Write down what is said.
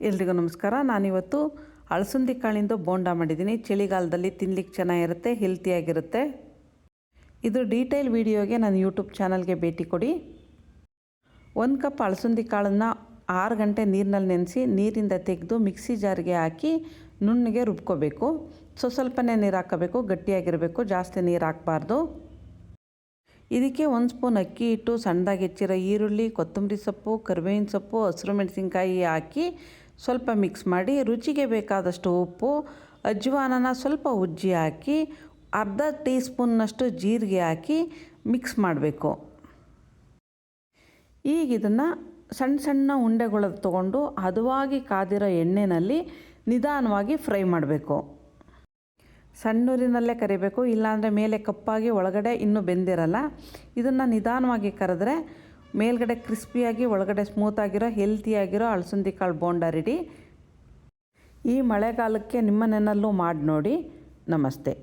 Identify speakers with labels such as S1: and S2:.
S1: ಎಲ್ರಿಗೂ ನಮಸ್ಕಾರ. ನಾನಿವತ್ತು ಅಳಸಂದಿ ಕಾಳಿಂದ ಬೋಂಡ ಮಾಡಿದ್ದೀನಿ. ಚಳಿಗಾಲದಲ್ಲಿ ತಿನ್ಲಿಕ್ಕೆ ಚೆನ್ನಾಗಿರುತ್ತೆ, ಹೆಲ್ತಿಯಾಗಿರುತ್ತೆ. ಇದು ಡೀಟೇಲ್ ವಿಡಿಯೋಗೆ ನನ್ನ ಯೂಟ್ಯೂಬ್ ಚಾನಲ್ಗೆ ಭೇಟಿ ಕೊಡಿ. 1 ಕಪ್ ಅಳಸಂದಿ ಕಾಳನ್ನು 6 ಗಂಟೆ ನೀರಿನಲ್ಲಿ ನೆನೆಸಿ ನೀರಿಂದ ತೆಗೆದು ಮಿಕ್ಸಿ ಜಾರಿಗೆ ಹಾಕಿ ನುಣ್ಣಗೆ ರುಬ್ಕೋಬೇಕು. ಸ್ವಲ್ಪನೇ ನೀರು ಹಾಕಬೇಕು, ಗಟ್ಟಿಯಾಗಿರಬೇಕು, ಜಾಸ್ತಿ ನೀರು ಹಾಕಬಾರ್ದು. ಇದಕ್ಕೆ 1 ಸ್ಪೂನ್ ಅಕ್ಕಿ ಹಿಟ್ಟು, ಸಣ್ಣದಾಗಿ ಹೆಚ್ಚಿರೋ ಈರುಳ್ಳಿ, ಕೊತ್ತಂಬರಿ ಸೊಪ್ಪು, ಕರಿಬೇವಿನ ಸೊಪ್ಪು, ಹಸಿರು ಮೆಣಸಿನ್ಕಾಯಿ ಹಾಕಿ ಸ್ವಲ್ಪ ಮಿಕ್ಸ್ ಮಾಡಿ ರುಚಿಗೆ ಬೇಕಾದಷ್ಟು ಉಪ್ಪು, ಅಜ್ವಾನನ ಸ್ವಲ್ಪ ಉಜ್ಜಿ ಹಾಕಿ ಅರ್ಧ ಟೀ ಸ್ಪೂನ್ನಷ್ಟು ಜೀರಿಗೆ ಹಾಕಿ ಮಿಕ್ಸ್ ಮಾಡಬೇಕು. ಈಗ ಇದನ್ನು ಸಣ್ಣ ಸಣ್ಣ ಉಂಡೆಗಳು ತೊಗೊಂಡು ಹದವಾಗಿ ಕಾದಿರೋ ಎಣ್ಣೆಯಲ್ಲಿ ನಿಧಾನವಾಗಿ ಫ್ರೈ ಮಾಡಬೇಕು. ಸಣ್ಣೂರಿನಲ್ಲೇ ಕರಿಬೇಕು, ಇಲ್ಲಾಂದರೆ ಮೇಲೆ ಕಪ್ಪಾಗಿ ಒಳಗಡೆ ಇನ್ನೂ ಬೆಂದಿರಲ್ಲ. ಇದನ್ನು ನಿಧಾನವಾಗಿ ಕರೆದ್ರೆ ಮೇಲ್ಗಡೆ ಕ್ರಿಸ್ಪಿಯಾಗಿ ಒಳಗಡೆ ಸ್ಮೂತಾಗಿರೋ ಹೆಲ್ತಿಯಾಗಿರೋ ಅಳಸಂದಿ ಕಾಳು ಬೋಂಡ ರೆಡಿ. ಈ ಮಳೆಗಾಲಕ್ಕೆ ನಿಮ್ಮ ನೆನಲ್ಲೂ ಮಾಡಿ ನೋಡಿ. ನಮಸ್ತೆ.